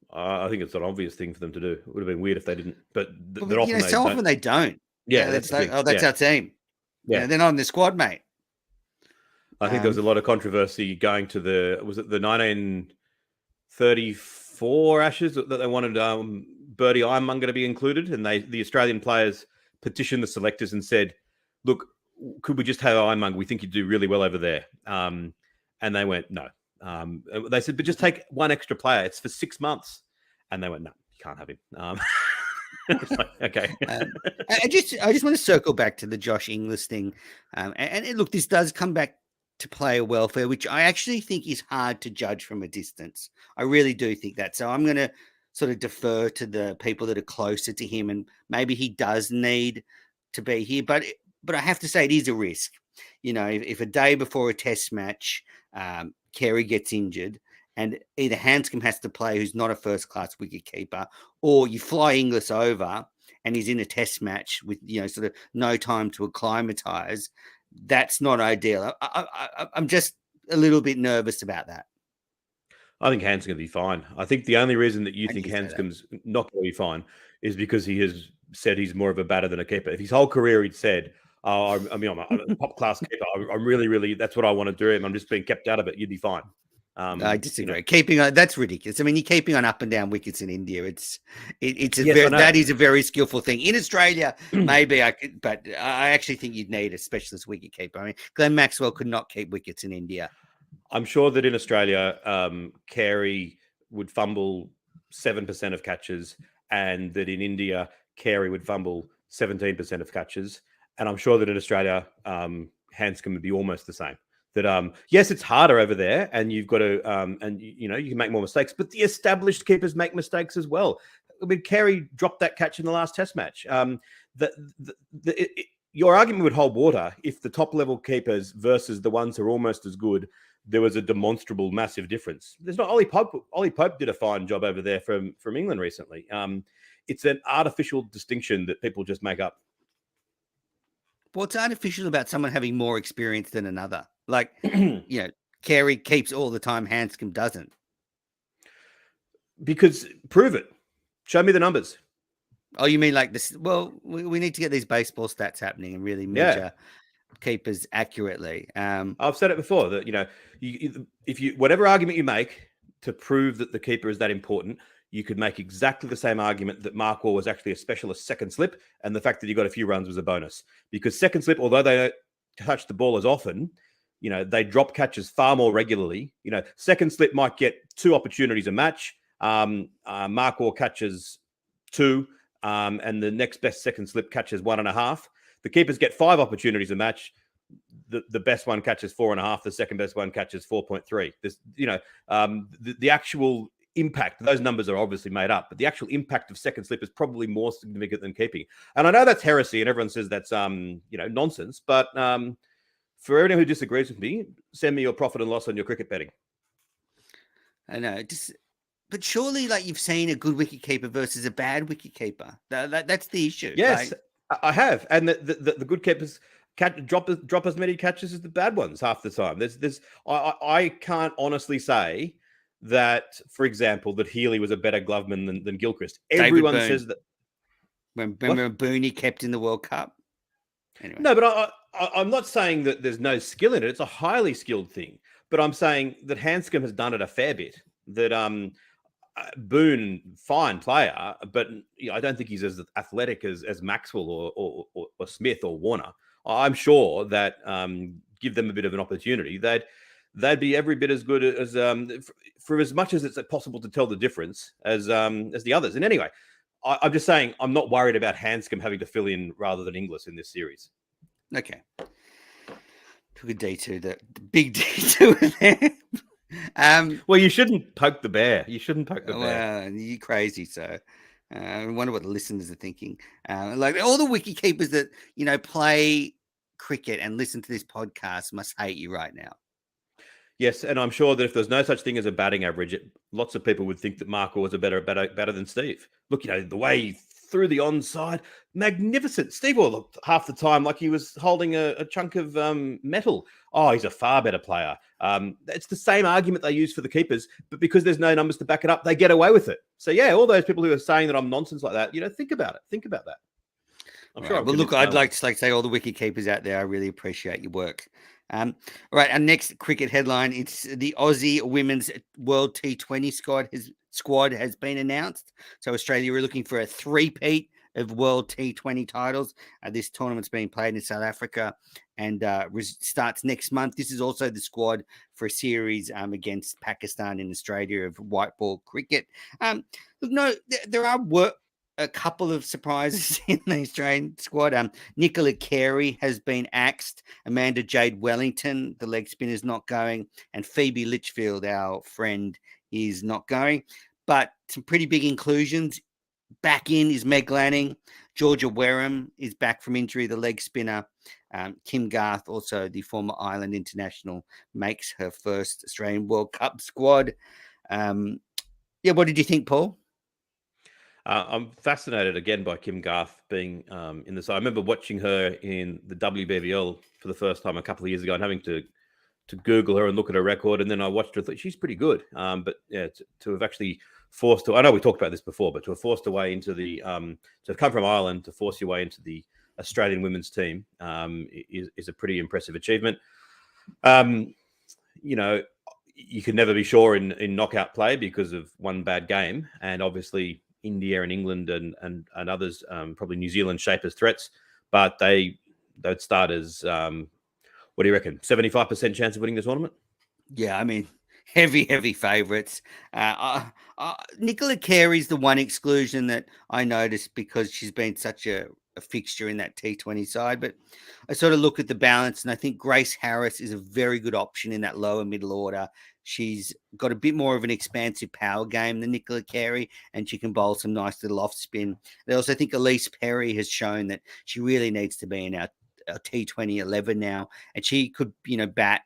I think it's an obvious thing for them to do. It would have been weird if they didn't, but often they don't. Yeah, that's our team. Yeah, they're not in the squad, mate. I think there was a lot of controversy going to the 1934 Ashes that they wanted Birdie Ironmonger to be included, and the Australian players petitioned the selectors and said, "Look, could we just have Ironmonger? We think you'd do really well over there." And they went, "No." They said, "But just take one extra player. It's for 6 months." And they went, "No, you can't have him." Okay. I just want to circle back to the Josh Inglis thing, and look, this does come back to player welfare, which I actually think is hard to judge from a distance. I really do think that. So I'm going to sort of defer to the people that are closer to him, and maybe he does need to be here. But I have to say it is a risk. If a day before a test match, Carey gets injured, and either Hanscom has to play, who's not a first-class wicketkeeper, or you fly Inglis over and he's in a test match with, sort of no time to acclimatise. That's not ideal. I'm just a little bit nervous about that. I think Hanscom will be fine. I think the only reason that you think Hanscom's not going to be fine is because he has said he's more of a batter than a keeper. If his whole career he'd said, I'm a top-class keeper, I'm really, really, that's what I want to do, and I'm just being kept out of it, you'd be fine. I disagree. Keeping on, that's ridiculous. I mean, you're keeping on up and down wickets in India. That is a very skillful thing. In Australia, maybe I could, but I actually think you'd need a specialist wicketkeeper. I mean, Glenn Maxwell could not keep wickets in India. I'm sure that in Australia, Carey would fumble 7% of catches, and that in India, Carey would fumble 17% of catches. And I'm sure that in Australia, Hanscom would be almost the same. That yes, it's harder over there, and you've got to, and you can make more mistakes. But the established keepers make mistakes as well. I mean, Carey dropped that catch in the last Test match. Your argument would hold water if the top level keepers versus the ones who are almost as good, there was a demonstrable, massive difference. There's not Ollie Pope. Ollie Pope did a fine job over there from England recently. It's an artificial distinction that people just make up. What's artificial about someone having more experience than another? Like, Carey keeps all the time, Hanscom doesn't. Because prove it. Show me the numbers. Oh, you mean like this? Well, we need to get these baseball stats happening and really measure keepers accurately. I've said it before that, if you whatever argument you make to prove that the keeper is that important, you could make exactly the same argument that Mark Waugh was actually a specialist second slip, and the fact that he got a few runs was a bonus. Because second slip, although they don't touch the ball as often, they drop catches far more regularly. Second slip might get 2 opportunities a match. Mark Waugh catches 2, and the next best second slip catches 1.5. The keepers get 5 opportunities a match. the best one catches 4.5, the second best one catches 4.3. This, the actual impact, those numbers are obviously made up, but the actual impact of second slip is probably more significant than keeping. And I know that's heresy, and everyone says that's nonsense. But for anyone who disagrees with me, send me your profit and loss on your cricket betting. I know, but surely, like, you've seen a good wicketkeeper versus a bad wicketkeeper. That's the issue. Yes, I have, and the good keepers drop as many catches as the bad ones half the time. I can't honestly say that, for example, that Healy was a better gloveman than Gilchrist. Everyone says that. Remember Booney kept in the World Cup? Anyway. No, but I'm not saying that there's no skill in it. It's a highly skilled thing. But I'm saying that Hanscom has done it a fair bit. That Boone, fine player, but I don't think he's as athletic as Maxwell or Smith or Warner. I'm sure that give them a bit of an opportunity, they'd be every bit as good as for as much as it's possible to tell the difference as the others. And anyway, I'm just saying I'm not worried about Hanscom having to fill in rather than Inglis in this series. Okay. Took a D2, the big D2 there. Well, you shouldn't poke the bear. You shouldn't poke the bear. Well, you're crazy, so I wonder what the listeners are thinking. Like all the wicketkeepers that play cricket and listen to this podcast must hate you right now. Yes, and I'm sure that if there's no such thing as a batting average, lots of people would think that Marco was a better than Steve. Look, the way he threw the onside, magnificent. Steve all looked half the time like he was holding a chunk of metal. Oh, he's a far better player. It's the same argument they use for the keepers, but because there's no numbers to back it up, they get away with it. So yeah, all those people who are saying that I'm nonsense like that, think about it. Think about that. I'm sure. Well, look, I'd like to say all the wicket keepers out there, I really appreciate your work. All right, our next cricket headline, it's the Aussie Women's World T20 squad has been announced. So Australia are looking for a three-peat of World T20 titles. This tournament's being played in South Africa and starts next month. This is also the squad for a series against Pakistan in Australia of white ball cricket. There are a couple of surprises in the Australian squad. Nicola Carey has been axed. Amanda Jade Wellington, the leg spinner, is not going. And Phoebe Litchfield, our friend, is not going. But some pretty big inclusions. Back in is Meg Lanning. Georgia Wareham is back from injury, the leg spinner. Kim Garth, also the former Ireland international, makes her first Australian World Cup squad. What did you think, Paul? I'm fascinated again by Kim Garth being in this. I remember watching her in the WBBL for the first time a couple of years ago and having to Google her and look at her record. And then I watched her, thought she's pretty good. But yeah, to have actually forced her, I know we talked about this before, but to have forced her way into the, to have come from Ireland, to force your way into the Australian women's team is a pretty impressive achievement. You can never be sure in knockout play because of one bad game. And obviously, India and England and others, probably New Zealand, shape as threats, but they'd start as what do you reckon? 75% chance of winning the tournament? Yeah, I mean, heavy favourites. Nicola Carey's the one exclusion that I noticed because she's been such a fixture in that T20 side. But I sort of look at the balance, and I think Grace Harris is a very good option in that lower middle order. She's got a bit more of an expansive power game than Nicola Carey, and she can bowl some nice little off spin. I also think Elise Perry has shown that she really needs to be in our T20 11 now, and she could, bat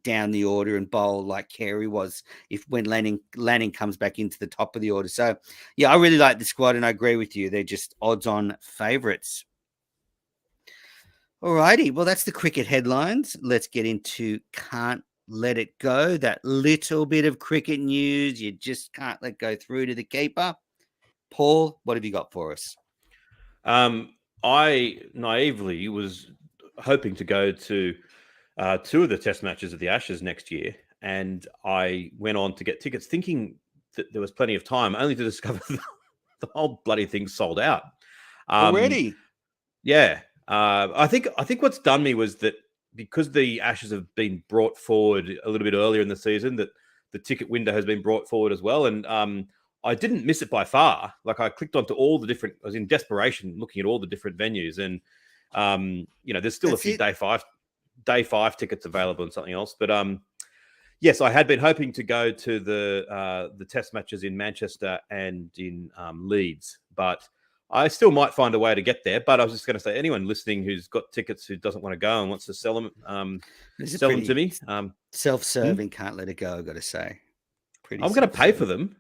down the order and bowl like Carey was when Lanning comes back into the top of the order. So, yeah, I really like the squad, and I agree with you. They're just odds-on favourites. All righty. Well, that's the cricket headlines. Let's get into Can't Let It Go. That little bit of cricket news you just can't let go through to the keeper. Paul, what have you got for us? I naively was hoping to go to 2 of the test matches of the Ashes next year, and I went on to get tickets thinking that there was plenty of time, only to discover the whole bloody thing sold out. Already? Yeah. I think what's done me was that because the Ashes have been brought forward a little bit earlier in the season, that the ticket window has been brought forward as well. And I didn't miss it by far. Like, I clicked onto all the different, I was in desperation looking at all the different venues, and there's still a few day 5 day 5 tickets available and something else. But yes, I had been hoping to go to the test matches in Manchester and in Leeds, but I still might find a way to get there. But I was just going to say, anyone listening who's got tickets who doesn't want to go and wants to sell them, sell them to me. Self-serving, can't let it go. I've got to say, I'm going to pay for them.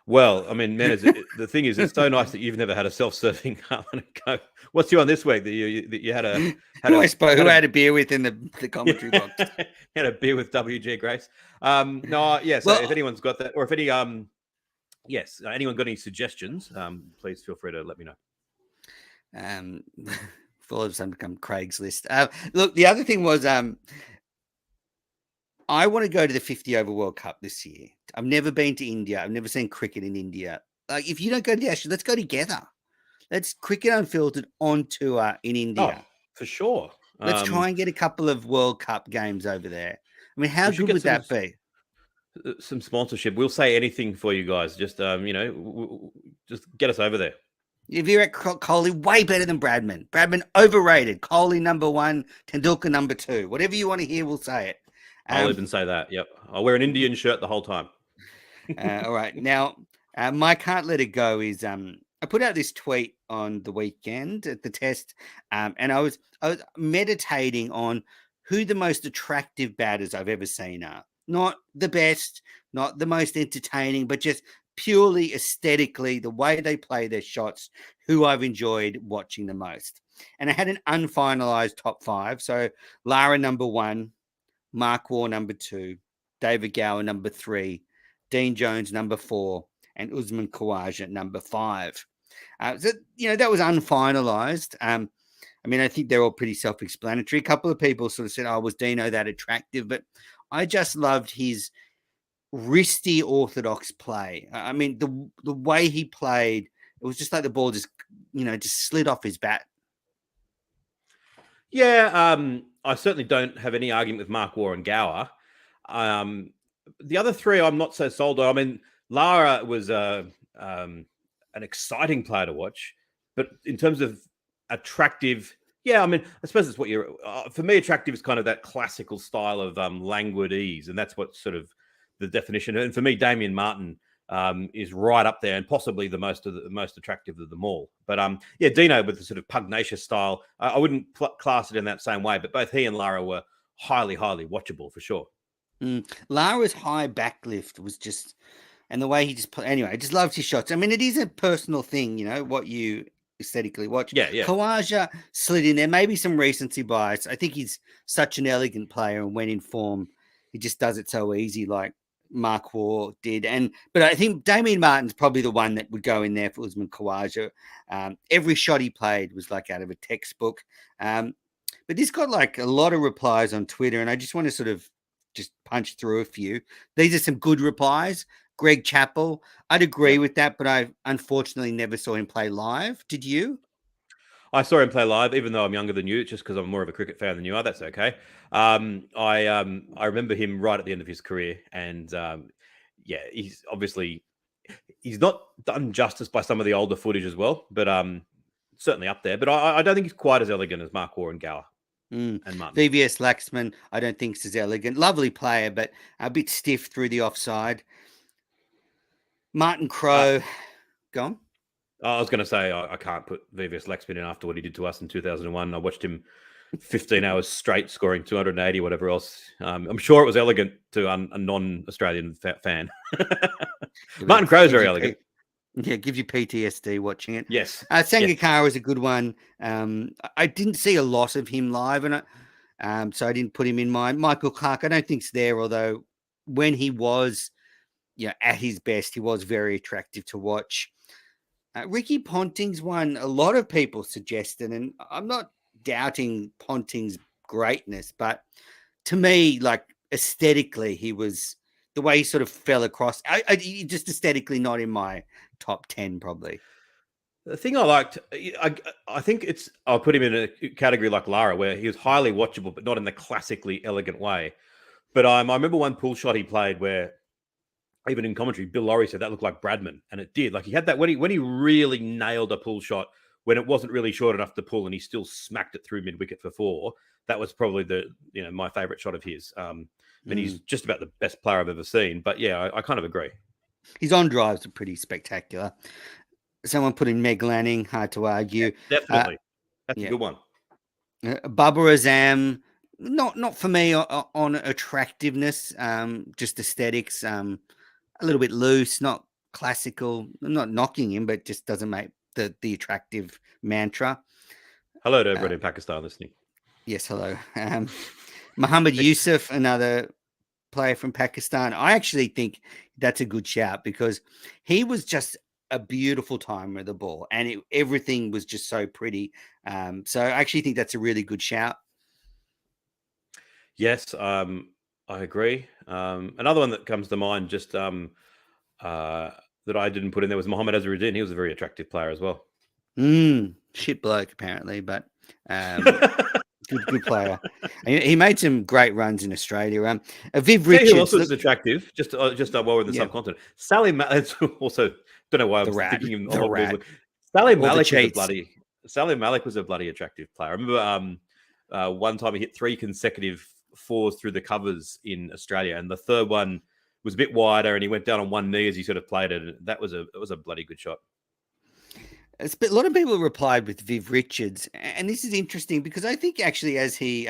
Well, I mean, man, the thing is, it's so nice that you've never had a self-serving can't let it go. What's you on this week that you had a who I had a beer with in the commentary box? Had a beer with WG Grace. No, yeah. So if anyone's got that, or if any yes, anyone got any suggestions, please feel free to let me know. All of a sudden become Craigslist. Look, the other thing was I want to go to the 50 over World Cup this year. I've never been to India. I've never seen cricket in India. Like, if you don't go to the Ashes, let's go together. Let's Cricket Unfiltered on tour in India. Oh, for sure. Let's try and get a couple of World Cup games over there. I mean, how good would that be? Some sponsorship. We'll say anything for you guys. Just just get us over there. If you're at Kohli, way better than Bradman. Bradman overrated. Kohli number 1, Tendulkar number 2. Whatever you want to hear, we'll say it. I'll even say that. Yep, I'll wear an Indian shirt the whole time. All right, now my can't let it go is I put out this tweet on the weekend at the test, and I was meditating on who the most attractive batters I've ever seen are. Not the best, not the most entertaining, but just purely aesthetically, the way they play their shots, who I've enjoyed watching the most. And I had an unfinalized top 5. So Lara number 1, Mark Waugh number 2, David Gower number 3, Dean Jones number 4, and Usman Khawaja number 5. So, that was unfinalized. I mean, I think they're all pretty self-explanatory. A couple of people sort of said, was Dino that attractive? But I just loved his wristy orthodox play. I mean, the way he played, it was just like the ball just slid off his bat. Yeah, I certainly don't have any argument with Mark Waugh and Gower. The other 3, I'm not so sold on. I mean, Lara was an exciting player to watch, but in terms of attractive, yeah, I mean, I suppose it's what you're. For me, attractive is kind of that classical style of languid ease, and that's what sort of the definition. And for me, Damien Martin is right up there, and possibly the most attractive of them all. But yeah, Dino with the sort of pugnacious style, I wouldn't class it in that same way. But both he and Lara were highly, highly watchable for sure. Lara's high backlift was just, and the way he just anyway, I just loved his shots. I mean, it is a personal thing, what you aesthetically watch. Yeah. Khawaja slid in there, maybe some recency bias. I think he's such an elegant player, and when in form, he just does it so easy, like Mark Waugh did. But I think Damien Martin's probably the one that would go in there for Usman Khawaja. Every shot he played was like out of a textbook. But this got like a lot of replies on Twitter, and I just want to sort of just punch through a few. These are some good replies. Greg Chappell, I'd agree with that, but I unfortunately never saw him play live. Did you? I saw him play live, even though I'm younger than you, just because I'm more of a cricket fan than you are. That's okay. I remember him right at the end of his career, and yeah, he's not done justice by some of the older footage as well, but certainly up there. But I don't think he's quite as elegant as Mark Waugh and Gower. And Martin. VVS Laxman, I don't think is as elegant. Lovely player, but a bit stiff through the offside. Martin Crowe, go on. I was going to say I can't put VVS Laxman in after what he did to us in 2001. I watched him 15 hours straight, scoring 280, whatever else. I'm sure it was elegant to a non-Australian fan. Martin Crowe's very elegant. Yeah, gives you PTSD watching it. Yes. Sangakkara is a good one. I didn't see a lot of him live, and so I didn't put him in mind. Michael Clark, I don't think's there, although when he was at his best, he was very attractive to watch. Ricky Ponting's one a lot of people suggested, and I'm not doubting Ponting's greatness, but to me, like aesthetically, he was the way he sort of fell across. Just aesthetically, not in my top 10, probably. The thing I liked, I think I'll put him in a category like Lara, where he was highly watchable, but not in the classically elegant way. But I remember one pull shot he played where, even in commentary, Bill Lawry said that looked like Bradman, and it did. Like he had that when he really nailed a pull shot when it wasn't really short enough to pull, and he still smacked it through mid wicket for 4. that was probably my favourite shot of his. But he's just about the best player I've ever seen. But yeah, I kind of agree. His on drives are pretty spectacular. Someone put in Meg Lanning, hard to argue. Yeah, definitely. That's a good one. Bubba Azam, not for me on attractiveness, just aesthetics. A little bit loose, not classical. I'm not knocking him, but just doesn't make the attractive mantra. Hello to everybody in Pakistan listening. Yes, hello. Muhammad Yusuf, another player from Pakistan. I actually think that's a good shout because he was just a beautiful timer of the ball, and everything was just so pretty. So I actually think that's a really good shout. Yes, I agree. Another one that comes to mind, just that I didn't put in there, was Mohamed Azharuddin. He was a very attractive player as well. Shit bloke apparently, but good player. He made some great runs in Australia. Viv Richards, who also is attractive. Just while we're in the subcontinent, Sally Malik. Also, don't know why I was thinking of the Sally Malik was a bloody attractive player. I remember one time he hit 3 consecutive 4s through the covers in Australia, and the third one was a bit wider, and he went down on one knee as he sort of played it. And it was a bloody good shot. A lot of people replied with Viv Richards, and this is interesting because I think actually as he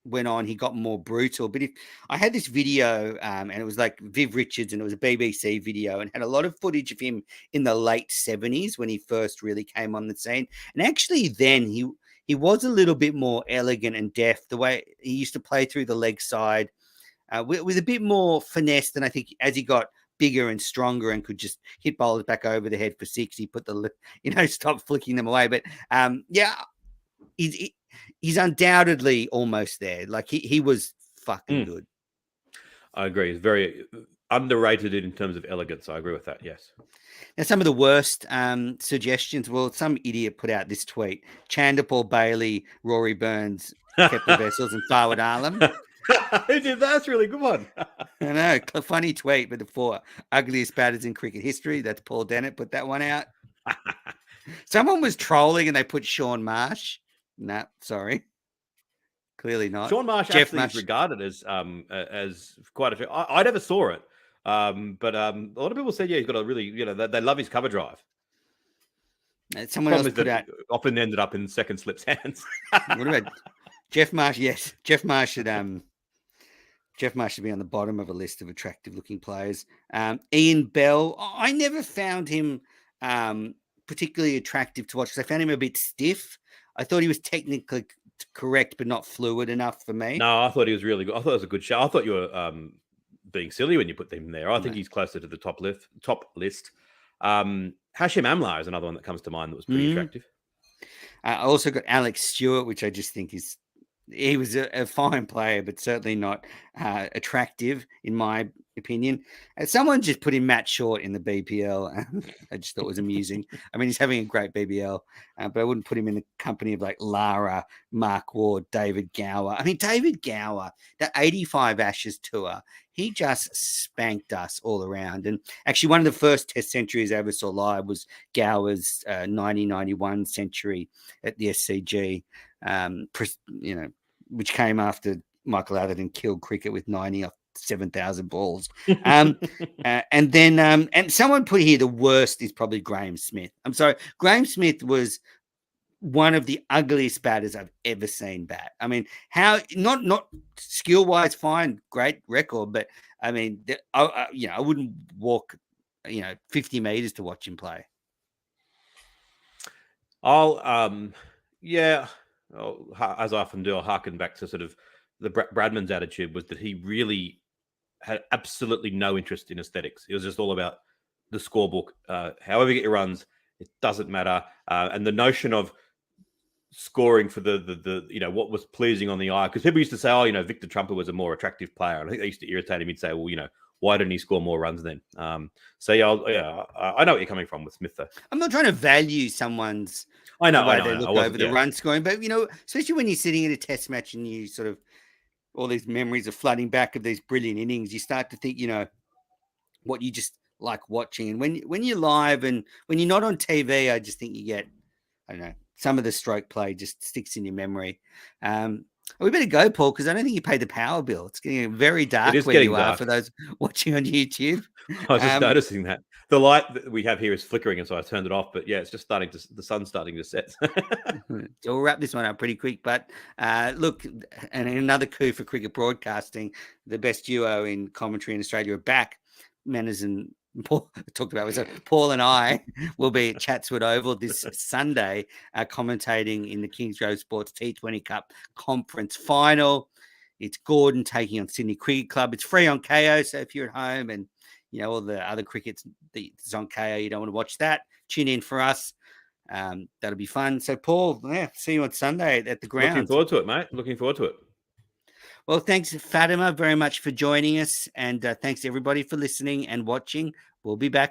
went on, he got more brutal. But if I had this video, and it was like Viv Richards, and it was a BBC video, and had a lot of footage of him in the late 70s when he first really came on the scene. And actually, then he was a little bit more elegant and deft. The way he used to play through the leg side with a bit more finesse than I think as he got bigger and stronger and could just hit bowlers back over the head for 6. He put stop flicking them away. But he's undoubtedly almost there. Like he was fucking good. I agree. He's very underrated in terms of elegance. I agree with that. Yes. Now, some of the worst suggestions. Well, some idiot put out this tweet: Chanderpaul Bailey, Rory Burns, Kepler Vessels, and Farwood Arlam. Who did that? That's a really good one. I know, funny tweet, but the 4 ugliest batters in cricket history. That's Paul Dennett put that one out. Someone was trolling and they put Sean Marsh. Nah, sorry. Clearly not. Sean Marsh actually is regarded as quite a few. I never saw it. But a lot of people said, he's got a really, they love his cover drive. Someone else put out. Often ended up in second slip's hands. What about Jeff Marsh? Yes, Jeff Marsh should be on the bottom of a list of attractive-looking players. Ian Bell, I never found him particularly attractive to watch because I found him a bit stiff. I thought he was technically correct, but not fluid enough for me. No, I thought he was really good. I thought it was a good show. I thought you were being silly when you put him there. I think he's closer to the top list. Hashim Amla is another one that comes to mind that was pretty attractive. I also got Alex Stewart, which I just think he was a fine player, but certainly not attractive in my opinion. Someone just put in Matt Short in the BPL. I just thought it was amusing. I mean, he's having a great BBL, but I wouldn't put him in the company of like Lara, Mark Ward, David Gower. I mean, David Gower, that 85 Ashes tour, he just spanked us all around. And actually, one of the first Test centuries I ever saw live was Gower's 1991 century at the SCG, which came after Michael Atherton killed cricket with 90 off 7,000 balls. And someone put here the worst is probably Graham Smith. I'm sorry. Graham Smith was one of the ugliest batters I've ever seen bat. I mean, how not skill wise, fine, great record, but I mean, I wouldn't walk, 50 meters to watch him play. As I often do, I'll harken back to sort of the Bradman's attitude was that he really had absolutely no interest in aesthetics. It was just all about the scorebook. However you get your runs, it doesn't matter. And the notion of scoring for the what was pleasing on the eye, because people used to say, Victor Trumper was a more attractive player. And I think they used to irritate him. He'd say, well, why didn't he score more runs then? I know what you're coming from with Smith, though. I'm not trying to value someone's way they look over the run scoring, but especially when you're sitting in a Test match and you sort of all these memories are flooding back of these brilliant innings, you start to think, what you just like watching. And when you're live and when you're not on TV, I just think you get, I don't know, some of the stroke play just sticks in your memory. We better go, Paul, because I don't think you paid the power bill. It's getting very dark is where getting you are dark. for those watching on YouTube. I was just noticing that the light that we have here is flickering, and so I turned it off. But yeah, it's just starting to, the sun's starting to set. So we'll wrap this one up pretty quick. But look, and another coup for cricket broadcasting, the best duo in commentary in Australia are back. Manners and Paul talked about was Paul and I will be at Chatswood Oval this Sunday, commentating in the Kingsgrove Sports T20 Cup Conference Final. It's Gordon taking on Sydney Cricket Club. It's free on KO, so if you're at home and all the other crickets that's on KO, you don't want to watch that, tune in for us. That'll be fun. So, Paul, see you on Sunday at the ground. Looking forward to it, mate. Looking forward to it. Well, thanks, Fatima, very much for joining us. And thanks, everybody, for listening and watching. We'll be back